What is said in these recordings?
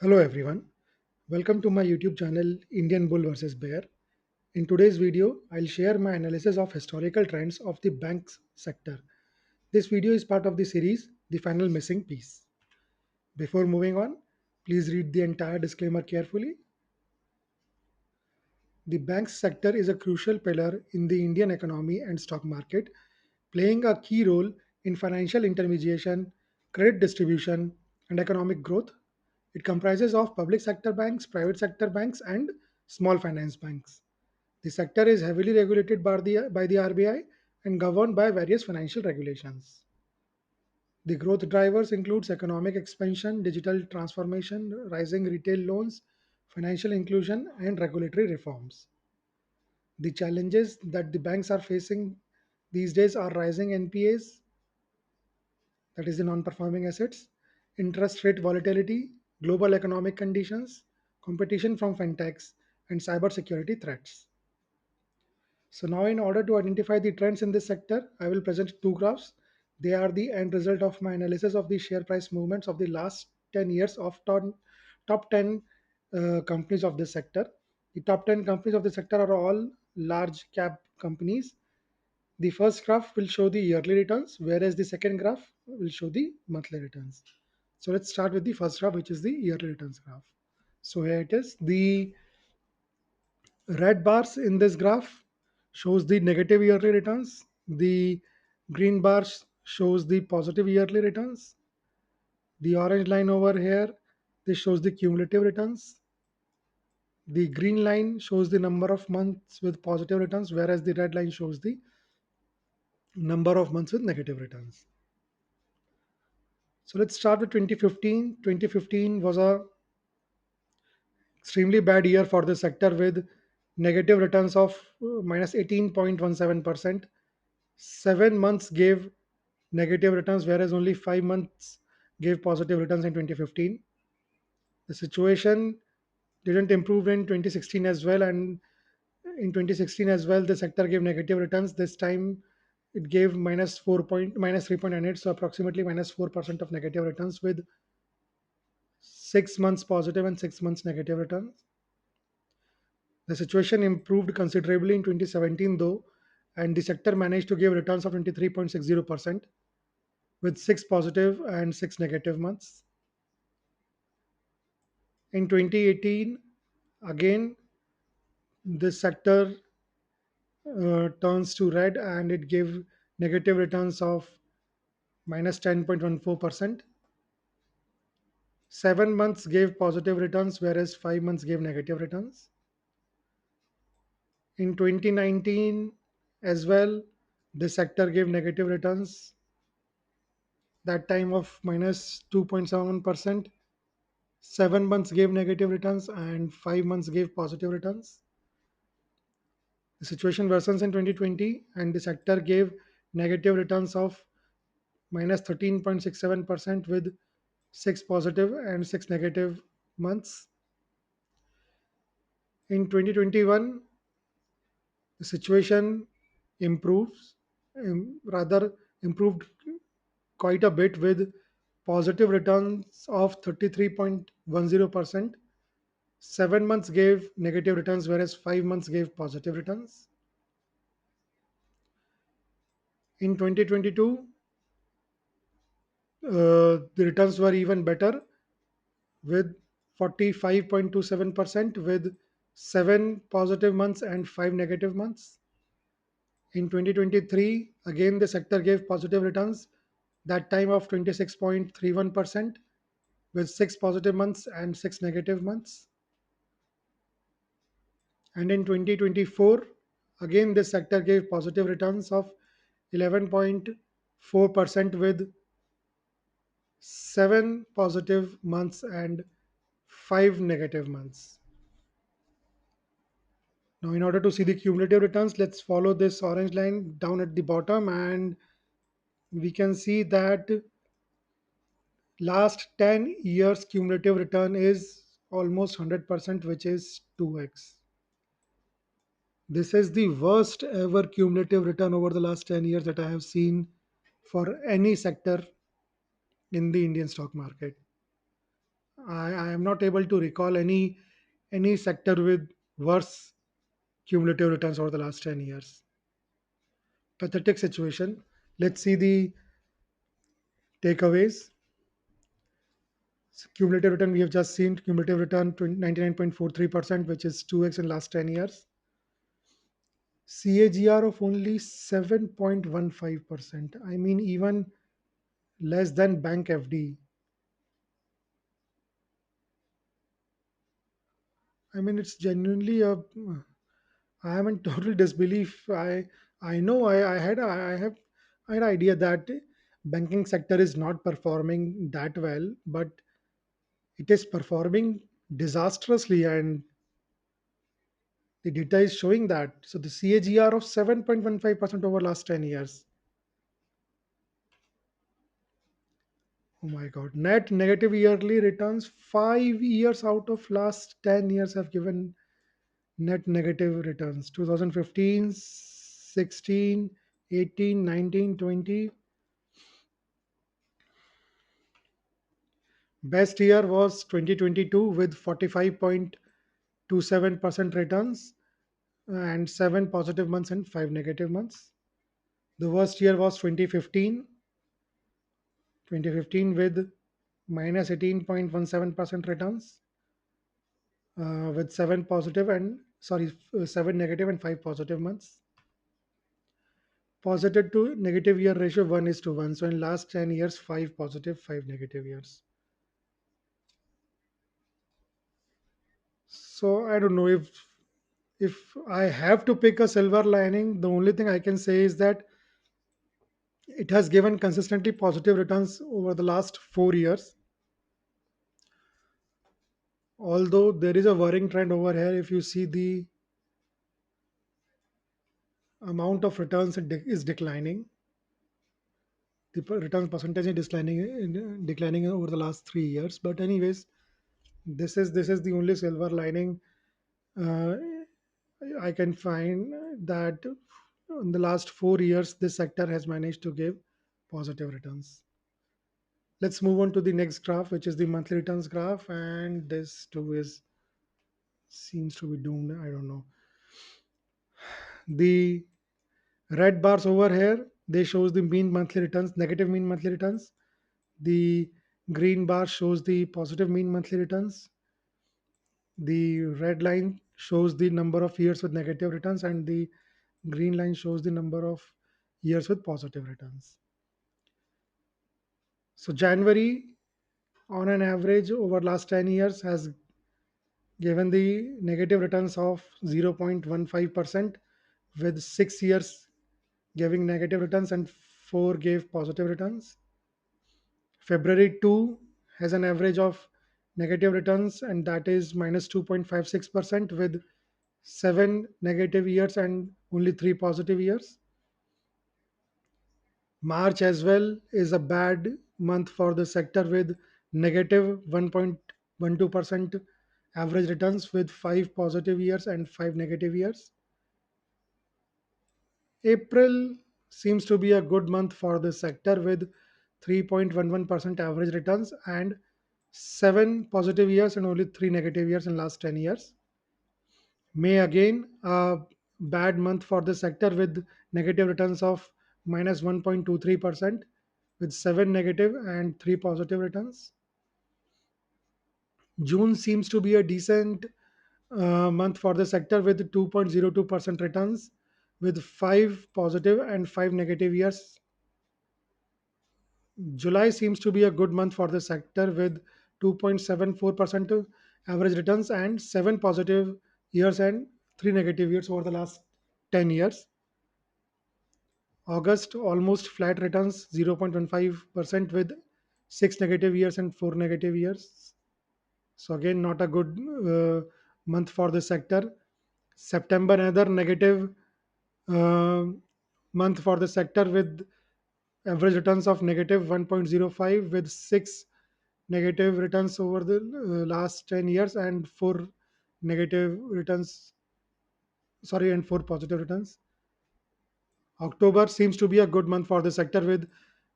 Hello everyone, welcome to my YouTube channel Indian Bull vs Bear. In today's video, I'll share my analysis of historical trends of the banks sector. This video is part of the series The Final Missing Piece. Before moving on, please read the entire disclaimer carefully. The banks sector is a crucial pillar in the Indian economy and stock market, playing a key role in financial intermediation, credit distribution, and economic growth. It comprises of public sector banks, private sector banks, and small finance banks. The sector is heavily regulated by the RBI and governed by various financial regulations. The growth drivers includes economic expansion, digital transformation, rising retail loans, financial inclusion, and regulatory reforms. The challenges that the banks are facing these days are rising NPAs, that is the non-performing assets, interest rate volatility, global economic conditions, competition from fintechs, and cybersecurity threats. So now in order to identify the trends in this sector, I will present two graphs. They are the end result of my analysis of the share price movements of the last 10 years of top 10 companies of this sector. The top 10 companies of the sector are all large cap companies. The first graph will show the yearly returns, whereas the second graph will show the monthly returns. So let's start with the first graph, which is the yearly returns graph. So here it is. The red bars in this graph shows the negative yearly returns. The green bars shows the positive yearly returns. The orange line over here, this shows the cumulative returns. The green line shows the number of months with positive returns, whereas the red line shows the number of months with negative returns. So let's start with 2015. 2015 was a extremely bad year for the sector with negative returns of minus 18.17%. 7 months gave negative returns, whereas only 5 months gave positive returns in 2015. The situation didn't improve in 2016 as well, and in 2016 as well, the sector gave negative returns. This time, it gave minus 3.98, so approximately minus 4% of negative returns with 6 months positive and 6 months negative returns. The situation improved considerably in 2017, though, and the sector managed to give returns of 23.60% with 6 positive and 6 negative months. In 2018, again, this sector turns to red and it gave negative returns of minus 10.14%. 7 months gave positive returns, whereas 5 months gave negative returns. In 2019 as well, the sector gave negative returns, that time of minus 2.71%. 7 months gave negative returns and 5 months gave positive returns. The situation worsens in 2020 and the sector gave negative returns of minus 13.67% with 6 positive and 6 negative months. In 2021, the situation improves, rather improved quite a bit with positive returns of 33.10%. 7 months gave negative returns, whereas 5 months gave positive returns. In 2022, the returns were even better with 45.27% with 7 positive months and 5 negative months. In 2023, again the sector gave positive returns, that time of 26.31% with 6 positive months and 6 negative months. And in 2024, again this sector gave positive returns of 11.4% with 7 positive months and 5 negative months. Now, in order to see the cumulative returns, let's follow this orange line down at the bottom, and we can see that last 10 years cumulative return is almost 100%, which is 2x. This is the worst ever cumulative return over the last 10 years that I have seen for any sector in the Indian stock market. I am not able to recall any sector with worse cumulative returns over the last 10 years. Pathetic situation. Let's see the takeaways. So cumulative return, we have just seen cumulative return 99.43%, which is 2x in last 10 years. CAGR of only 7.15%. I mean, even less than bank FD. I mean, it's genuinely a. I am in total disbelief. I know I had an idea that banking sector is not performing that well, but it is performing disastrously, and the data is showing that. So the CAGR of 7.15% over last 10 years. Oh my god. Net negative yearly returns 5 years out of last 10 years have given net negative returns. 2015, 16, 18, 19, 20. Best year was 2022 with 45.27% returns and 7 positive months and 5 negative months. The worst year was 2015 with minus 18.17% returns with 7 positive and 7 negative and 5 positive months. Positive to negative year ratio 1 is to 1. So in last 10 years, 5 positive, 5 negative years. So I don't know if I have to pick a silver lining, the only thing I can say is that it has given consistently positive returns over the last 4 years. Although there is a worrying trend over here, if you see the amount of returns is declining, the return percentage is declining over the last 3 years. But anyways, this is the only silver lining uh, I can find, that in the last 4 years this sector has managed to give positive returns. Let's move on to the next graph, which is the monthly returns graph, and this too is seems to be doomed. I don't know. The red bars over here, they shows the mean monthly returns, negative mean monthly returns. The green bar shows the positive mean monthly returns. The red line shows the number of years with negative returns, and the green line shows the number of years with positive returns. So January, on an average over last 10 years, has given the negative returns of 0.15%, with 6 years giving negative returns and 4 gave positive returns. February 2 has an average of negative returns, and that is minus 2.56%, with 7 negative years and only 3 positive years. March as well is a bad month for the sector with negative 1.12% average returns, with 5 positive years and 5 negative years. April seems to be a good month for the sector with 3.11% average returns and 7 positive years and only 3 negative years in last 10 years. May again a bad month for the sector with negative returns of minus 1.23%, with 7 negative and 3 positive returns. June seems to be a decent month for the sector with 2.02% returns, with 5 positive and 5 negative years. July seems to be a good month for the sector with 2.74% average returns and 7 positive years and 3 negative years over the last 10 years. August almost flat returns 0.15% with 6 negative years and 4 negative years. So again, not a good month for the sector. September another negative uh, month for the sector with average returns of negative 1.05, with 6 negative returns over the last 10 years and 4 negative returns, sorry, and 4 positive returns. October seems to be a good month for the sector with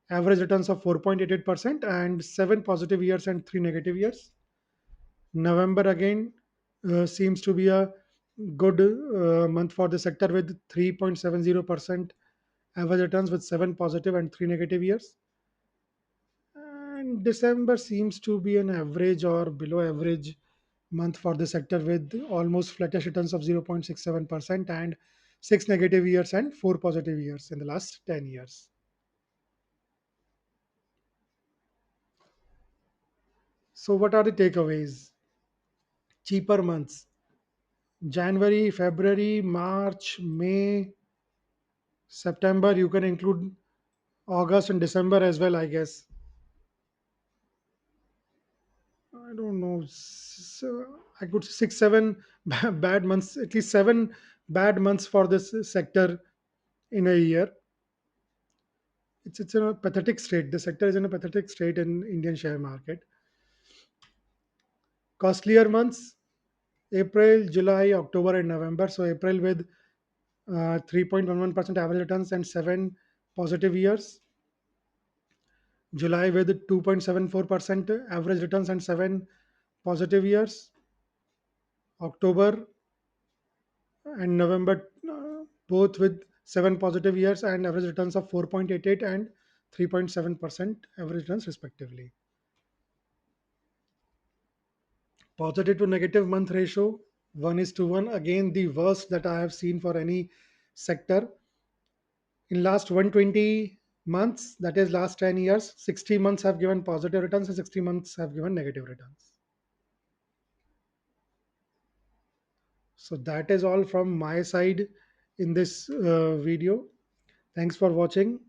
average returns of 4.88% and 7 positive years and 3 negative years. November again seems to be a good month for the sector with 3.70% average returns with 7 positive and 3 negative years. And December seems to be an average or below average month for the sector with almost flattish returns of 0.67% and 6 negative years and 4 positive years in the last 10 years. So, what are the takeaways? Cheaper months: January, February, March, May, September. You can include August and December as well, I guess. I don't know. I could say 6, 7 bad months, at least 7 bad months for this sector in a year. It's in a pathetic state. The sector is in a pathetic state in Indian share market. Costlier months: April, July, October, and November. So April with 3.11% average returns and 7 positive years. July with 2.74% average returns and 7 positive years. October and November, both with 7 positive years and average returns of 4.88 and 3.7% average returns respectively. Positive to negative month ratio 1 is to 1, again the worst that I have seen for any sector. In last 120 months, that is last 10 years, 60 months have given positive returns and 60 months have given negative returns. So that is all from my side in this video. Thanks for watching.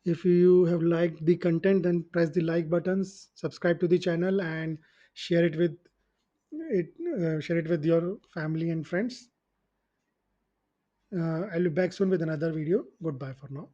If you have liked the content, then press the like buttons, subscribe to the channel, and share it with share it with your family and friends. I'll be back soon with another video. Goodbye for now.